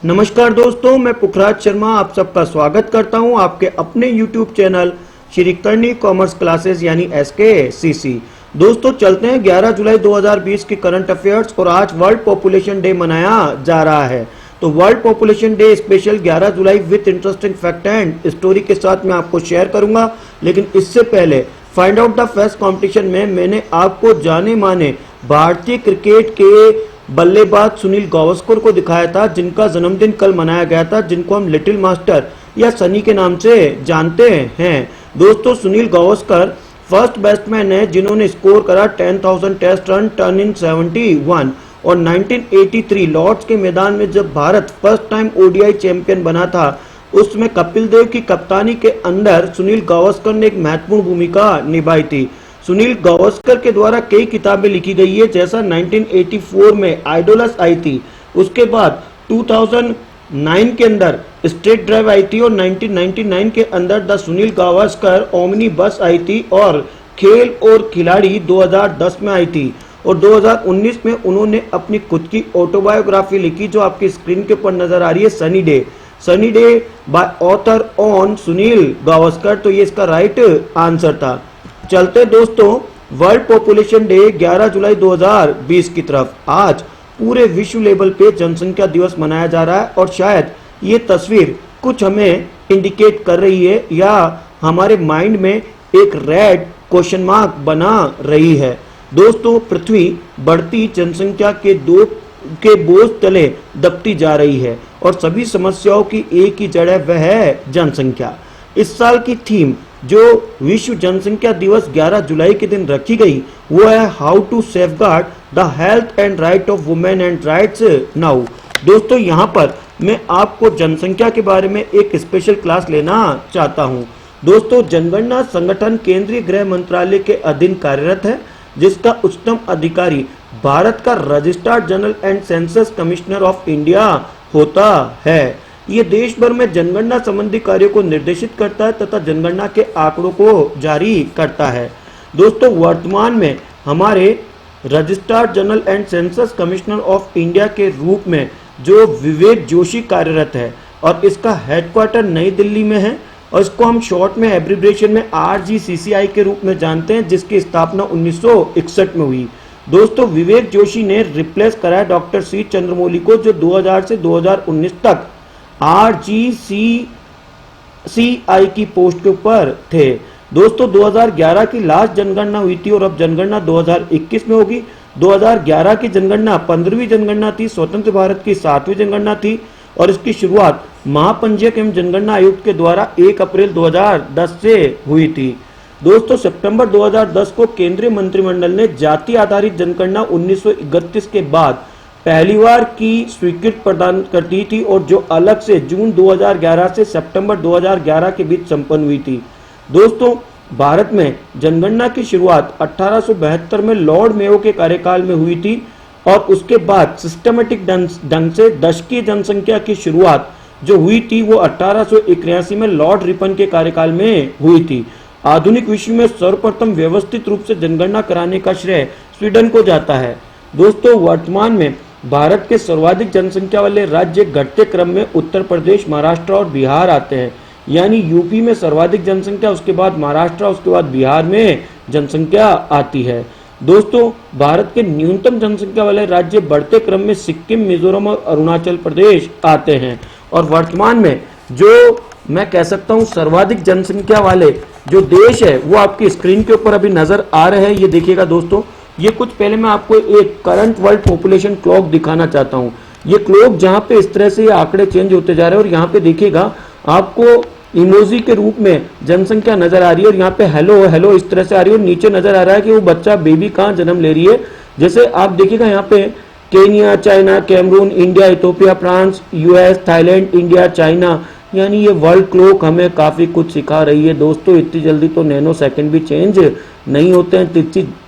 नमस्कार दोस्तों, मैं पुखराज शर्मा आप सबका स्वागत करता हूं आपके अपने YouTube चैनल श्री करनी कॉमर्स क्लासेस यानी SKCC। दोस्तों चलते हैं 11 जुलाई 2020 की करंट अफेयर्स और आज वर्ल्ड पॉपुलेशन डे मनाया जा रहा है। तो world population day special 11 July with interesting fact and story के साथ मैं आपको शेयर करूंगा। लेकिन इससे पहले find out the fact competition में मैंने आपको जाने माने भारतीय क्रिकेट के बल्लेबाज सुनील गावस्कर को दिखाया था, जिनका जन्मदिन कल मनाया गया था, जिनको हम लिटिल मास्टर या सनी के नाम से जानते हैं। दोस्तों सुनील गावस्कर फर्स्ट बैट्समैन है जिन्होंने स्कोर करा 10,000 टेस्ट रन टर्न इन 71 और 1983 लॉर्ड्स के मैदान में जब Bharat first time ODI champion बना था, उसमें कपिल देव की कप्तानी के अंदर सुनील गावस्कर ने एक महत्वपूर्ण भूमिका निभाई थी। सुनील गावस्कर के द्वारा कई किताबें लिखी गई है, जैसा 1984 में आइडोलस आई थी, उसके बाद 2009 के अंदर स्टेट ड्राइव आई थी और 1999 के अंदर द सुनील गावस्कर ओमनी बस आई थी और खेल और खिलाड़ी 2010 में आई थी और 2019 में उन्होंने अपनी खुद की ऑटोबायोग्राफी लिखी जो आपकी स्क्रीन के ऊपर नजर आ रही है, sunny day by author on Sunil Gavaskar. तो ये इसका राइट आंसर था। चलते दोस्तों वर्ल्ड पॉपुलेशन डे 11 जुलाई 2020 की तरफ। आज पूरे विश्व लेवल पे जनसंख्या दिवस मनाया जा रहा है और शायद ये तस्वीर कुछ हमें इंडिकेट कर रही है या हमारे माइंड में एक रेड क्वेश्चन मार्क बना रही है। दोस्तों पृथ्वी बढ़ती जनसंख्या के बोझ तले दबती जा रही है और सभी समस्याओं की एक ही जड़ है, वह है जनसंख्या। इस साल की थीम जो विश्व जनसंख्या दिवस 11 जुलाई के दिन रखी गई वो है how to safeguard the health and right of women and rights now. दोस्तों यहाँ पर मैं आपको जनसंख्या के बारे में एक स्पेशल क्लास लेना चाहता हूँ। दोस्तों जनगणना संगठन केंद्रीय गृह मंत्रालय के अधीन कार्यरत है, जिसका उच्चतम अधिकारी भारत का registrar general and census commissioner of India होता है। ये देश भर में जनगणना संबंधी कार्यों को निर्देशित करता है तथा जनगणना के आंकड़ों को जारी करता है। दोस्तों वर्तमान में हमारे registrar general and census commissioner of India के रूप में जो विवेक जोशी कार्यरत है और इसका हेडक्वार्टर नई दिल्ली में है और इसको हम शॉर्ट में एब्रिविएशन में RGCCI के रूप में जानते हैं, जिसकी स्थापना 1961 में हुई। दोस्तों विवेक जोशी ने रिप्लेस कराया डॉक्टर C चंद्रमौली को, जो 2000 से 2019 तक RGCCI की पोस्ट के ऊपर थे। दोस्तों 2011 की लास्ट जनगणना हुई थी और अब जनगणना 2021 में होगी। 2011 की जनगणना 15वीं जनगणना थी, स्वतंत्र भारत की 7वीं जनगणना थी और इसकी शुरुआत महापंजीयक एवं जनगणना आयुक्त के द्वारा 1 अप्रैल 2010 से हुई थी। दोस्तों सितंबर 2010 को केंद्रीय मंत्रिमंडल ने जाति आधारित जनगणना 1931 के बाद पहली बार की स्वीकृति प्रदान करती थी और जो अलग से जून 2011 से सितंबर 2011 के बीच संपन्न हुई थी। दोस्तों भारत में जनगणना की शुरुआत 1872 में लॉर्ड मेयो के कार्यकाल में हुई थी और उसके बाद सिस्टमेटिक ढंग से दशकीय जनसंख्या की शुरुआत जो हुई थी वो 1881 में लॉर्ड रिपन के कार्यकाल में हुई थी। आधुनिक विश्व में सर्वप्रथम व्यवस्थित रूप से जनगणना कराने का श्रेय स्वीडन को जाता है। दोस्तों वर्तमान में भारत के सर्वाधिक जनसंख्या वाले राज्य घटते क्रम में उत्तर प्रदेश, महाराष्ट्र और बिहार आते हैं, यानी यूपी में सर्वाधिक जनसंख्या, उसके बाद महाराष्ट्र, उसके बाद बिहार में जनसंख्या आती है। दोस्तों भारत के न्यूनतम जनसंख्या वाले राज्य बढ़ते क्रम में सिक्किम, मिजोरम और अरुणाचल प्रदेश आते हैं और वर्तमान में जो मैं कह सकता हूं सर्वाधिक जनसंख्या वाले जो देश है वो आपकी स्क्रीन के ऊपर अभी नजर आ रहे हैं। ये देखिएगा दोस्तों, ये कुछ पहले मैं आपको एक करंट वर्ल्ड पॉपुलेशन क्लॉक दिखाना चाहता हूं। ये क्लॉक जहां पे इस तरह से ये आंकड़े चेंज होते जा रहे हैं और यहाँ पे देखिएगा आपको इमोजी के रूप में जनसंख्या नजर आ रही है और यहाँ पे हेलो हेलो इस तरह से आ रही है और नीचे नजर आ रहा है कि वो बच्चा बेबी कहाँ जन्म ले रही है। जैसे आप देखिएगा यहाँ पे Kenya, China, Cameroon, India, Ethiopia, France, US, Thailand, India, China, यानी ये वर्ल्ड क्लॉक हमें काफी कुछ सिखा रही है। दोस्तों इतनी जल्दी तो नैनो सेकंड भी चेंज नहीं होते हैं,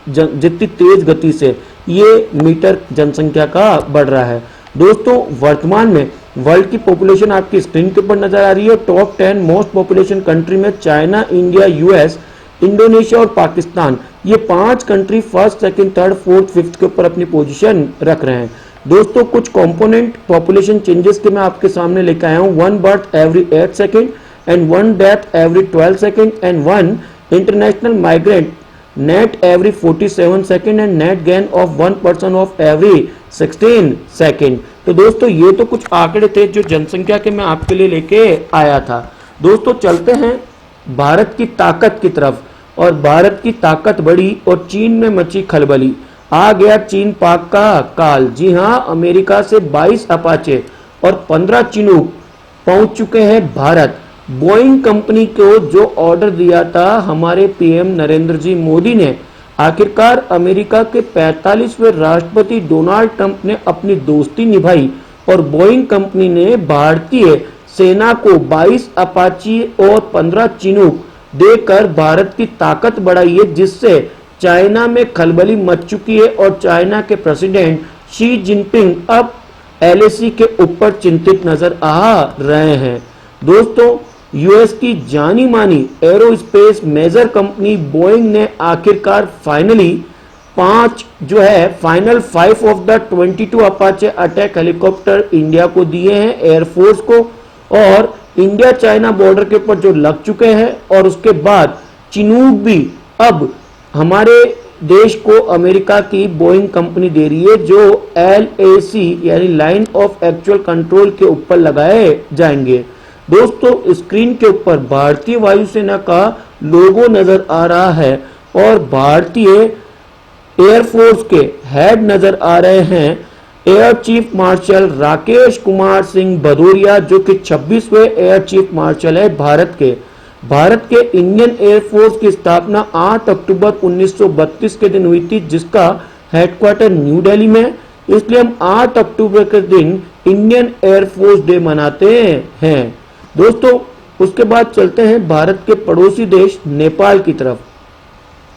जितनी तेज गति से ये मीटर जनसंख्या का बढ़ रहा है। दोस्तों वर्तमान में वर्ल्ड की पॉपुलेशन आपकी स्क्रीन के ऊपर नजर आ रही है। टॉप 10 मोस्ट पॉपुलेशन कंट्री में चाइना, इंडिया, US, इंडोनेशिया और पाकिस्तान, ये 5 country first, second, third, fourth, fifth के ऊपर अपनी पोजीशन रख रहे हैं। दोस्तों कुछ कंपोनेंट पॉपुलेशन चेंजेस के मैं आपके सामने लेकर आया हूँ। 1 birth every 8 second and 1 death every 12 second and 1 international migrant net every 47 second and net gain of 1 person of every 16 second. तो दोस्तों ये तो कुछ आंकड़े थे जो जनसंख्या के मैं आपके लिए लेके आया था। दोस्तों चलते हैं भारत की ताकत की तरफ, और भारत की ताकत बढ़ी और चीन में मची खलबली। आ गया चीन पाक का काल। जी हां, अमेरिका से 22 अपाचे और 15 चिनूक पहुंच चुके हैं भारत। बोइंग कंपनी को जो ऑर्डर दिया था हमारे पीएम नरेंद्र जी मोदी ने, आखिरकार अमेरिका के 45वें राष्ट्रपति डोनाल्ड ट्रंप ने अपनी दोस्ती निभाई और बोइंग कंपनी ने भारतीय सेना को 22 अपाची और 15 चिनूक देकर भारत की ताकत बढ़ाई है, जिससे चाइना में खलबली मच चुकी है और चाइना के प्रेसिडेंट शी जिनपिंग अब एलएसी के ऊपर चिंतित नजर आ रहे हैं। दोस्तों यूएस की जानी मानी एरोस्पेस मेजर कंपनी बोइंग ने आखिरकार final 5 of the 22 Apache attack helicopter India को दिए हैं, एयरफोर्स को, और इंडिया चाइना बॉर्डर के ऊपर जो लग चुके हैं। और उसके बाद चिनूक भी अब हमारे देश को अमेरिका की बोइंग कंपनी दे रही है, जो LAC यानी लाइन ऑफ एक्चुअल कंट्रोल के ऊपर लगाए जाएंगे। दोस्तों स्क्रीन के ऊपर भारतीय वायुसेना का लोगो नजर आ रहा है और भारतीय एयरफोर्स के हेड नजर आ रहे हैं air chief marshal Rakesh Kumar Singh Bhadauria, जो कि 26वें एयर चीफ मार्शल है भारत के। भारत के इंडियन एयरफोर्स की स्थापना 8 अक्टूबर 1932 के दिन हुई थी, जिसका हेडक्वार्टर न्यू दिल्ली में। इसलिए हम 8 अक्टूबर के दिन इंडियन एयरफोर्स डे मनाते हैं। दोस्तों उसके बाद चलते हैं भारत के पड़ोसी देश नेपाल की तरफ।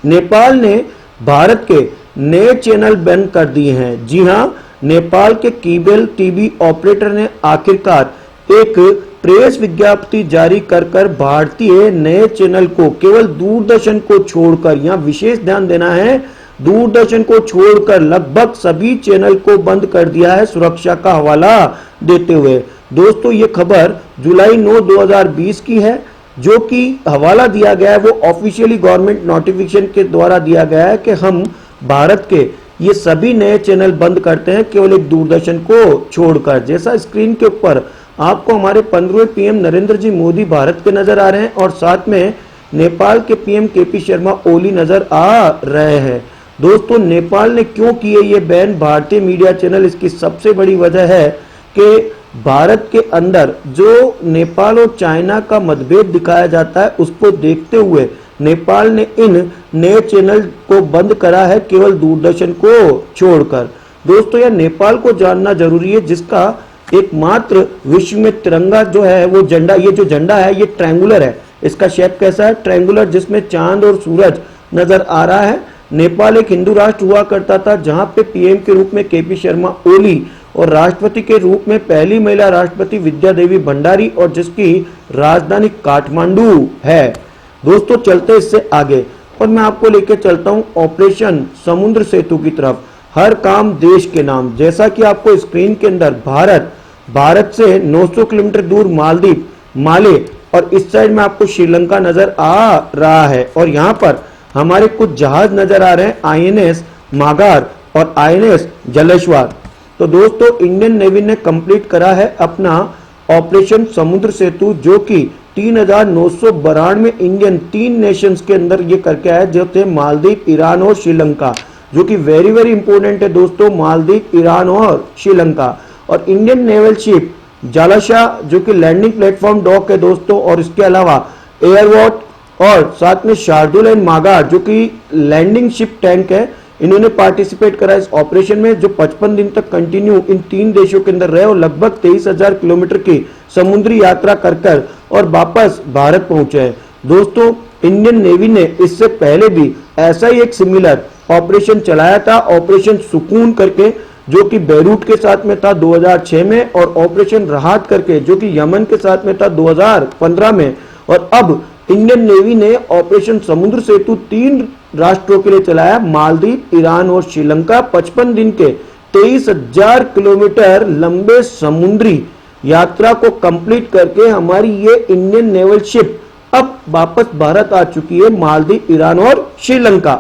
नेपाल ने भारत के नए चैनल बंद कर दिए हैं। जी हां, नेपाल के केबल टीवी ऑपरेटर ने आखिरकार एक प्रेस विज्ञप्ति जारी कर भारतीय नए चैनल को केवल दूरदर्शन को छोड़कर, यहां विशेष ध्यान देना है, दूरदर्शन को छोड़कर लगभग सभी चैनल को बंद कर दिया है, सुरक्षा का हवाला देते हुए। दोस्तों ये खबर जुलाई 9, 2020 की है, जो कि हवाला दिया गया है वो ऑफिशियली गवर्नमेंट नोटिफिकेशन के द्वारा दिया गया है कि हम भारत के ये सभी नए चैनल बंद करते हैं, केवल एक दूरदर्शन को छोड़कर। जैसा स्क्रीन के ऊपर आपको हमारे 15वें पीएम नरेंद्र जी मोदी भारत के नजर आ रहे हैं और साथ में नेपाल के पीएम केपी शर्मा ओली नजर आ रहे हैं। दोस्तों नेपाल ने क्यों किए ये बैन भारतीय मीडिया चैनल, इसकी सबसे बड़ी वजह है कि भारत के अंदर जो नेपाल और चाइना का मतभेद दिखाया जाता है, उसको देखते हुए नेपाल ने इन नए चैनल को बंद करा है, केवल दूरदर्शन को छोड़कर। दोस्तों यह नेपाल को जानना जरूरी है, जिसका एकमात्र विश्व में तिरंगा जो है वो झंडा, ये जो झंडा है ये ट्रायंगुलर है। इसका शेप कैसा है? ट्रायंगुलर, जिसमें चांद और सूरज नजर आ रहा है। नेपाल एक हिंदू राष्ट्र हुआ करता था, जहां पे पीएम के रूप में केपी शर्मा ओली और राष्ट्रपति के रूप में पहली महिला राष्ट्रपति विद्या देवी भंडारी, और जिसकी राजधानी काठमांडू है। दोस्तों चलते इससे आगे और मैं आपको लेकर चलता हूं ऑपरेशन समुद्र सेतु की तरफ। हर काम देश के नाम, जैसा कि आपको स्क्रीन के अंदर भारत से 900 किलोमीटर दूर मालदीव, माले, और इस साइड में आपको श्रीलंका नजर आ रहा है। और यहाँ पर हमारे कुछ जहाज नजर आ रहे हैं, INS मागार और INS जलेश्वर। तो दोस्तों इंडियन नेवी ने कंप्लीट करा है अपना ऑपरेशन समुद्र सेतु, जो कि 3992 इंडियन 3 नेशंस के अंदर ये करके आया, जो थे मालदीव, ईरान और श्रीलंका, जो कि वेरी वेरी इंपॉर्टेंट है दोस्तों, मालदीव, ईरान और श्रीलंका। और इंडियन नेवल शिप जालाशाह, जो कि लैंडिंग प्लेटफॉर्म डॉक है दोस्तों, और इसके अलावा एयरवॉट और साथ में शार्दुल एंड मागार, जो कि लैंडिंग शिप टैंक है, इन्होंने पार्टिसिपेट करा इस ऑपरेशन में, जो 55 दिन तक कंटिन्यू इन 3 देशों के अंदर रहे और लगभग 23,000 किलोमीटर की समुद्री यात्रा कर और वापस भारत पहुंचे हैं। दोस्तों इंडियन नेवी ने इससे पहले भी ऐसा ही एक सिमिलर ऑपरेशन चलाया था, ऑपरेशन सुकून करके, जो कि बेरूट के साथ में था 2006 में, और ऑपरेशन राहत करके, जो कि यमन के साथ में था 2015 में। और अब इंडियन नेवी ने ऑपरेशन समुद्र सेतु 3 राष्ट्रों के लिए चलाया, मालदीव, ईरान और श्रीलंका। 55 दिन के 23,000 किलोमीटर लंबे समुद्री यात्रा को कंप्लीट करके हमारी ये इंडियन नेवल शिप अब वापस भारत आ चुकी है, मालदीव, ईरान और श्रीलंका।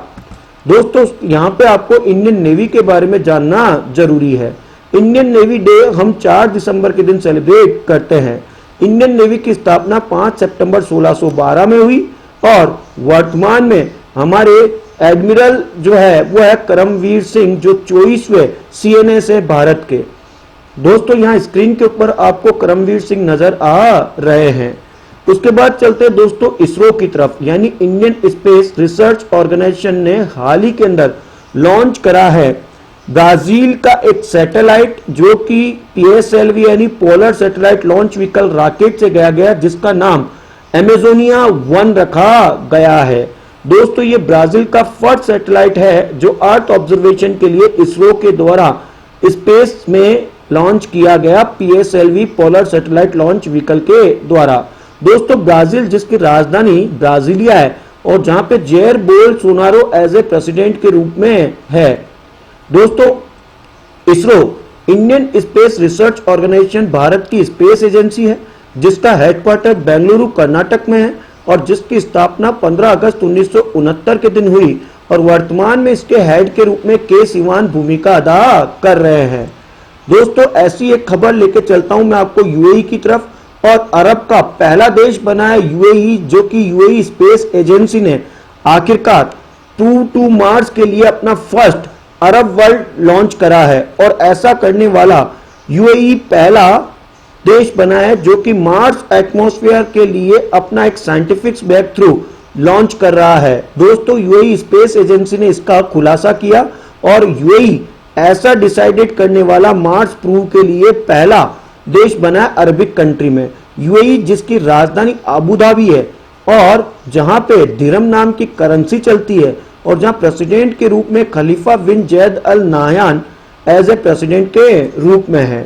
दोस्तों यहां पे आपको इंडियन नेवी के बारे में जानना जरूरी है। इंडियन नेवी डे हम 4 दिसंबर के दिन सेलिब्रेट करते हैं। इंडियन नेवी की स्थापना 5 सितंबर 1612 में हुई और वर्तमान में हमारे एडमिरल जो है वो है करमवीर सिंह, जो 24वें CNS है भारत के। दोस्तों यहाँ स्क्रीन के ऊपर आपको करमवीर सिंह नजर आ रहे हैं। उसके बाद चलते हैं दोस्तों इसरो की तरफ, यानी इंडियन स्पेस रिसर्च ऑर्गेनाइजेशन ने हाल ही के अंदर लॉन्च करा है ब्राजील का एक सैटेलाइट, जो कि PSLV यानी polar satellite launch vehicle rocket से गया, जिसका नाम अमेजोनिया 1 रखा गया है। दोस्तों ये ब्राजील का फर्स्ट सैटेलाइट है जो अर्थ ऑब्जर्वेशन के लिए इसरो के द्वारा स्पेस में लॉन्च किया गया, PSLV polar satellite launch vehicle के द्वारा। दोस्तों ब्राजील जिसकी राजधानी ब्राजीलिया है और जहां पे Jair Bolsonaro as a president के रूप में है। दोस्तों ISRO Indian space research organisation Bharat की स्पेस एजेंसी है, जिसका हेडक्वार्टर बेंगलुरु कर्नाटक में है और जिसकी स्थापना 15 अगस्त 1969 के दिन हुई और वर्तमान में इसके हेड के रूप में के सिवान भूमिका अदा कर रहे हैं। दोस्तों ऐसी एक खबर लेके चलता हूं मैं आपको UAE की तरफ, और अरब का पहला देश बना है UAE, जो कि UAE स्पेस एजेंसी ने आखिरकार टू मार्स के लिए अपना फर्स्ट अरब वर्ल्ड लॉन्च करा है और ऐसा करने वाला UAE पहला देश बना है जो कि मार्स एटमॉस्फेयर के लिए अपना एक साइंटिफिक ब्रेक थ्रू लॉन्च कर रहा है। दोस्तों UAE स्पेस एजेंसी ने इसका खुलासा किया और UAE ऐसा डिसाइडेड करने वाला मार्स प्रूव के लिए पहला देश बना है अरबिक कंट्री में। UAE जिसकी राजधानी अबू धाबी है और जहां पे दिरहम नाम की करेंसी चलती है और जहां प्रेसिडेंट के रूप में Khalifa bin Zayed Al Nahyan as a president के रूप में है।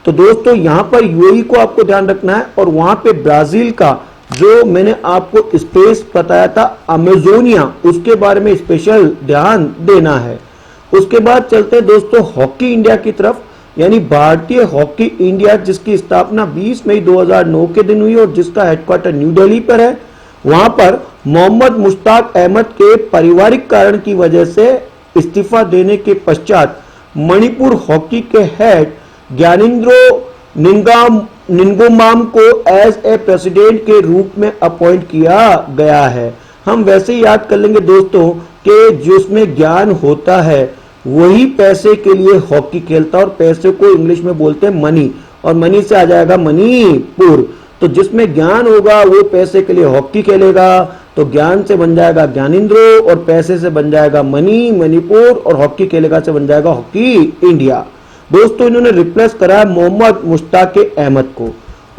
तो दोस्तों यहां पर UAE को आपको ध्यान रखना है और वहां पे ब्राजील का जो मैंने आपको स्पेस बताया था अमेजोनिया, उसके बारे में स्पेशल ध्यान देना है। उसके बाद चलते हैं दोस्तों हॉकी इंडिया की तरफ, यानी भारतीय हॉकी इंडिया जिसकी स्थापना 20 मई 2009 के दिन हुई और जिसका हेडक्वार्टर न्यू दिल्ली पर है। वहां पर मोहम्मद मुश्ताक अहमद के पारिवारिक कारण की वजह से इस्तीफा देने के पश्चात मणिपुर हॉकी के हेड ज्ञानेंद्रो निंगोमाम को एज ए प्रेसिडेंट के रूप में अपॉइंट किया गया है। हम वैसे ही याद कर लेंगे दोस्तों कि जिसमें ज्ञान होता है वही पैसे के लिए हॉकी खेलता है और पैसे को इंग्लिश में बोलते हैं मनी, और मनी से आ जाएगा मणिपुर। तो जिसमें ज्ञान होगा वो पैसे के लिए हॉकी खेलेगा, तो ज्ञान से बन जाएगा ज्ञानेंद्रो और पैसे से बन जाएगा मनी, मणिपुर, और हॉकी खेलेगा से बन जाएगा हॉकी इंडिया। दोस्तों इन्होंने रिप्लेस करा मोहम्मद मुश्ताक अहमद को।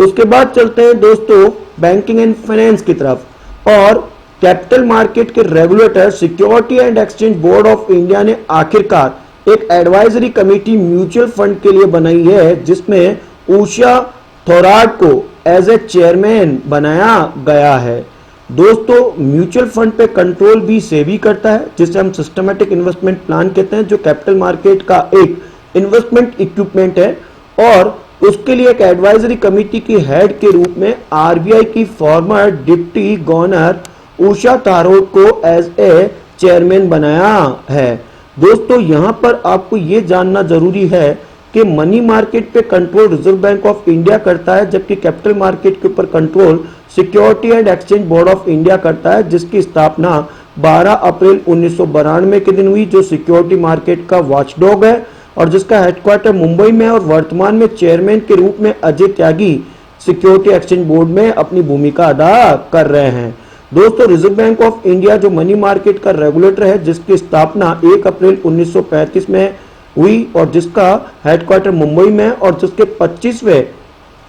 उसके बाद चलते हैं दोस्तों बैंकिंग एंड फाइनेंस की तरफ, और कैपिटल मार्केट के regulator security and exchange board of India ने आखिरकार एक एडवाइजरी कमेटी म्यूचुअल फंड के लिए बनाई है, जिसमें उषा थोराट को एज ए चेयरमैन बनाया गया है। दोस्तों म्यूचुअल फंड पे कंट्रोल भी सेबी करता है, जिसे हम सिस्टमैटिक इन्वेस्टमेंट प्लान कहते हैं, जो कैपिटल मार्केट का एक इन्वेस्टमेंट इक्विपमेंट है, और उसके लिए एक एडवाइजरी कमेटी की हेड के रूप में RBI की फॉर्मर डिप्टी गवर्नर उषा थारोट को एज ए चेयरमैन बनाया है। दोस्तों यहां पर आपको यह जानना जरूरी है कि मनी मार्केट पे control reserve bank of India करता है, जबकि कैपिटल मार्केट के ऊपर control security and exchange board of India करता है, जिसकी स्थापना 12 अप्रैल 1992 के दिन हुई, जो सिक्योरिटी मार्केट का वॉचडॉग है और जिसका हेडक्वार्टर मुंबई में है, और वर्तमान में चेयरमैन के रूप में Ajay Tyagi security exchange board में अपनी भूमिका अदा कर रहे हैं। दोस्तों रिजर्व बैंक ऑफ इंडिया जो मनी मार्केट का रेगुलेटर है, जिसकी स्थापना 1 अप्रैल 1935 में हुई और जिसका हेडक्वार्टर मुंबई में है, और जिसके 25वें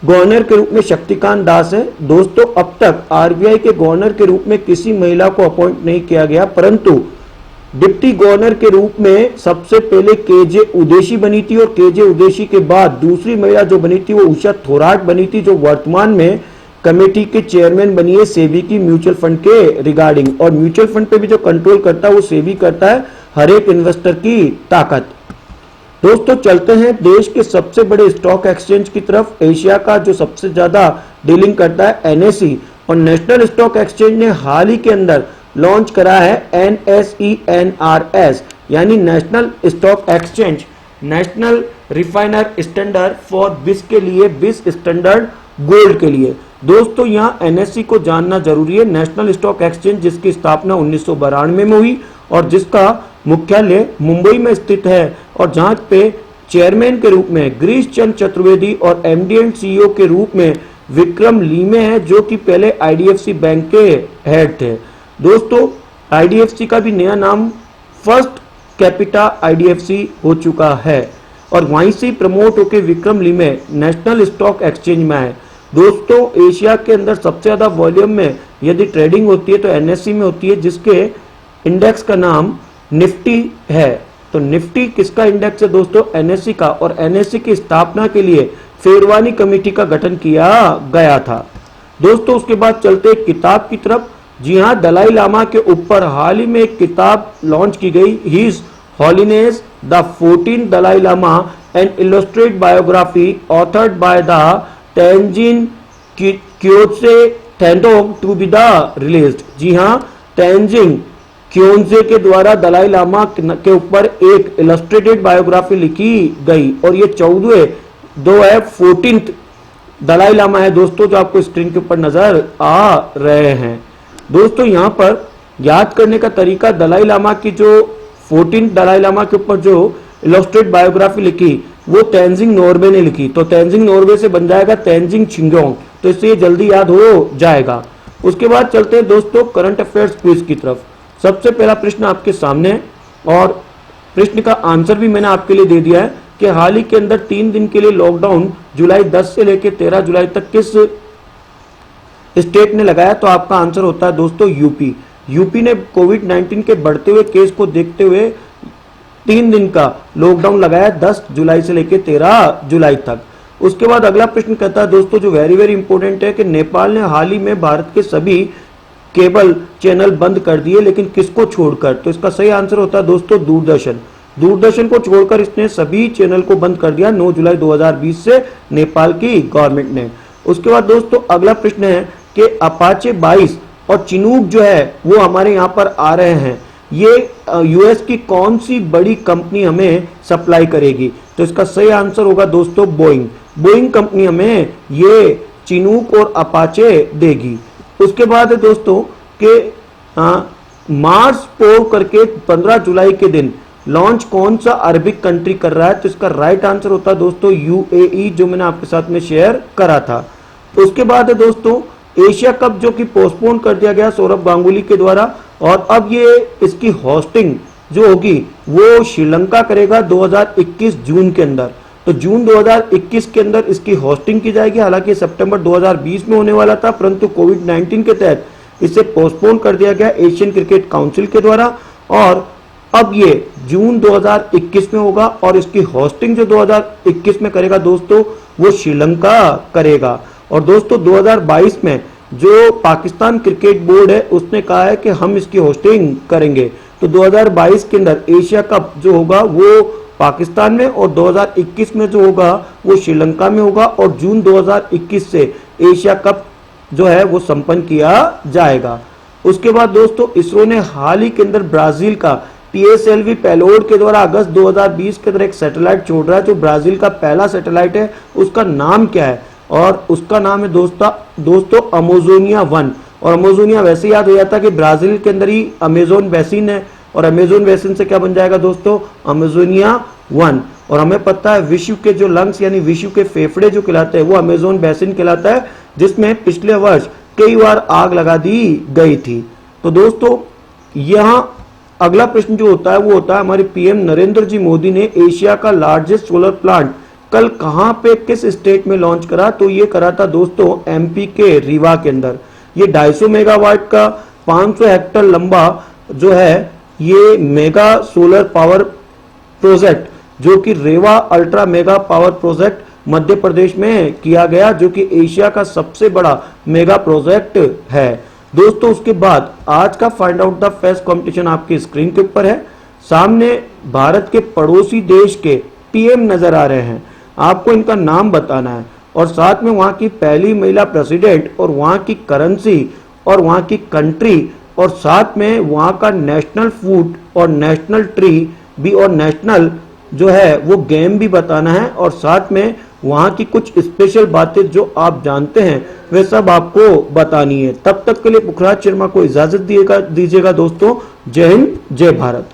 गवर्नर के रूप में शक्तिकांत दास है। दोस्तों अब तक RBI के गवर्नर के रूप में किसी महिला को अपॉइंट नहीं किया गया, परंतु डिप्टी गवर्नर के रूप में सबसे पहले KJ उदेशी बनी थी, और KJ उदेशी के बाद दूसरी महिला जो बनी थी वो उषा थोराट बनी थी, जो वर्तमान में कमेटी के चेयरमैन बनी है सेबी की म्यूचुअल फंड के रिगार्डिंग। और म्यूचुअल फंड पे भी जो कंट्रोल करता है वो सेबी करता है, हर एक इन्वेस्टर की ताकत। दोस्तों चलते हैं देश के सबसे बड़े स्टॉक एक्सचेंज की तरफ। एशिया का जो सबसे ज्यादा डीलिंग करता है एनएसई, और नेशनल स्टॉक एक्सचेंज ने हाल ही के अंदर लॉन्च करा है NSE/NRS यानी national stock exchange national refiner standard for बिस के लिए, बिस स्टैंडर्ड गोल्ड के लिए। दोस्तों यहाँ एनएसई को जानना जरूरी है। नेशनल स्टॉक एक्सचेंज जिसकी स्थापना 1992 में हुई और जिसका मुख्यालय मुंबई में स्थित है, और जहां पे चेयरमैन के रूप में गिरीश चंद्र चतुर्वेदी और एमडी एंड सीईओ के रूप में विक्रम लीमे हैं, जो कि पहले आईडीएफसी बैंक के हेड थे। दोस्तों आईडीएफसी का भी नया नाम फर्स्ट कैपिटा आईडीएफसी हो चुका है, और वहीं से प्रमोट होकर विक्रम लीमे नेशनल स्टॉक एक्सचेंज में आए। दोस्तों एशिया के अंदर सबसे ज्यादा वॉल्यूम में यदि ट्रेडिंग होती है तो एनएसई में होती है, जिसके इंडेक्स का नाम निफ्टी है। तो निफ्टी किसका इंडेक्स है दोस्तों? एनएसई का। और एनएसई की स्थापना के लिए फेरवानी कमेटी का गठन किया गया था। दोस्तों उसके बाद चलते एक किताब की तरफ। जी हाँ, दलाई लामा के ऊपर हाल ही में एक किताब लॉन्च की गई, his holiness the 14th Dalai Lama an illustrated biography authored by the Tenzin क्योत्से Tethong to be the released. जी हाँ, तेंजिन क्योंजे के द्वारा दलाई लामा के ऊपर एक इलस्ट्रेटेड बायोग्राफी लिखी गई, और ये 14th दलाई लामा है दोस्तों, जो आपको स्क्रीन के ऊपर नजर आ रहे हैं। दोस्तों यहाँ पर याद करने का तरीका, दलाई लामा की जो 14th दलाई लामा के ऊपर जो इलस्ट्रेटेड बायोग्राफी लिखी वो तेंजिंग नोर्वे ने लिखी, तो तेंजिंग नोर्वे से बन जाएगा तेंजिंग छिंगोंग, तो इससे ये जल्दी याद हो जाएगा। उसके बाद चलते हैं दोस्तों करंट अफेयर्स क्विज की तरफ। सबसे पहला प्रश्न आपके सामने है, और प्रश्न का आंसर भी मैंने आपके लिए दे दिया है कि हाल ही के अंदर 3 दिन के लिए लॉकडाउन जुलाई 10 से लेकर 13 जुलाई तक किस स्टेट ने लगाया? तो आपका आंसर होता है दोस्तों यूपी। यूपी ने कोविड-19 के बढ़ते हुए केस को देखते हुए 3 दिन का लॉकडाउन लगाया, 10 जुलाई से लेकर 13 जुलाई तक। उसके बाद अगला प्रश्न कहता है दोस्तों, जो वेरी वेरी इंपॉर्टेंट है, कि नेपाल ने हाल ही में भारत के सभी केबल चैनल बंद कर दिए, लेकिन किसको छोड़कर? तो इसका सही आंसर होता है दोस्तों दूरदर्शन। दूरदर्शन को छोड़कर इसने सभी चैनल को बंद कर दिया 9 जुलाई 2020 से नेपाल की गवर्नमेंट ने। उसके बाद दोस्तों अगला प्रश्न है कि अपाचे 22 और चिनूक जो है वो हमारे यहाँ पर आ रहे हैं, ये यूएस की कौन सी बड़ी कंपनी हमें सप्लाई करेगी? तो इसका सही आंसर होगा दोस्तों बोइंग। बोइंग कंपनी हमें ये चिनूक और अपाचे देगी। उसके बाद है दोस्तों कि मार्स पोर करके 15 जुलाई के दिन लॉन्च कौन सा अरबिक कंट्री कर रहा है? तो इसका राइट आंसर होता है दोस्तों यूएई, जो मैंने आपके साथ में शेयर करा था। उसके बाद है दोस्तों एशिया कप, जो कि पोस्टपोन कर दिया गया सौरभ गांगुली के द्वारा, और अब ये इसकी होस्टिंग जो होगी वो श्रीलंका करेगा 2021 जून के अंदर। तो जून 2021 के अंदर इसकी होस्टिंग की जाएगी। हालांकि सितंबर 2020 में होने वाला था, परंतु कोविड-19 के तहत इसे पोस्टपोन कर दिया गया एशियन क्रिकेट काउंसिल के द्वारा, और अब ये जून 2021 में होगा, और इसकी होस्टिंग जो 2021 में करेगा दोस्तों वो श्रीलंका करेगा। और दोस्तों 2022 में जो पाकिस्तान क्रिकेट बोर्ड है उसने कहा है कि हम इसकी होस्टिंग करेंगे। तो 2022 के अंदर एशिया कप जो होगा वो पाकिस्तान में, और 2021 में जो होगा वो श्रीलंका में होगा, और जून 2021 से एशिया कप जो है वो संपन्न किया जाएगा। उसके बाद दोस्तों इसरो ने हाल ही के अंदर ब्राजील का PSLV पेलोड के द्वारा अगस्त 2020 के अंदर एक सैटेलाइट छोड़ रहा है, जो ब्राजील का पहला सैटेलाइट है। उसका नाम क्या है? और उसका नाम है दोस्तों अमेजोनिया 1। और अमेजोनिया वैसे याद हो जाता है कि ब्राजील के अंदर ही अमेजोन बेसिन है, और अमेजोन बेसिन से क्या बन जाएगा दोस्तों? अमेजोनिया 1। और हमें पता है विश्व के जो लंग्स यानी विश्व के फेफड़े जो कहलाते हैं वो अमेजोन बेसिन कहलाता है, जिसमें पिछले वर्ष कई बार आग लगा दी गई थी। तो दोस्तों यहां अगला प्रश्न जो होता है वो होता है, हमारे पीएम नरेंद्र जी मोदी ने एशिया का लार्जेस्ट सोलर प्लांट कल कहां पे किस स्टेट में लॉन्च करा? तो ये करा था दोस्तों एमपी के रीवा के अंदर। ये 250 मेगावाट का 500 हेक्टेयर लंबा जो है ये मेगा सोलर पावर प्रोजेक्ट, जो कि रेवा ultra mega power project Madhya Pradesh में किया गया, जो कि एशिया का सबसे बड़ा मेगा प्रोजेक्ट है। दोस्तों उसके बाद आज का find out the facts competition आपकी स्क्रीन के ऊपर है। सामने भारत के पड़ोसी देश के पीएम नजर आ रहे हैं। आपको इनका नाम बताना है और साथ में वहां की पहली महिला प्रेसिडेंट और वहां की करेंसी और वहां की कंट्री और साथ में वहां का नेशनल फूड और नेशनल ट्री भी और नेशनल जो है वो गेम भी बताना है और साथ में वहां की कुछ स्पेशल बातें जो आप जानते हैं वे सब आपको बतानी है। तब तक के लिए पुखराज शर्मा को इजाजत दीजिएगा दोस्तों। जय हिंद, जय भारत।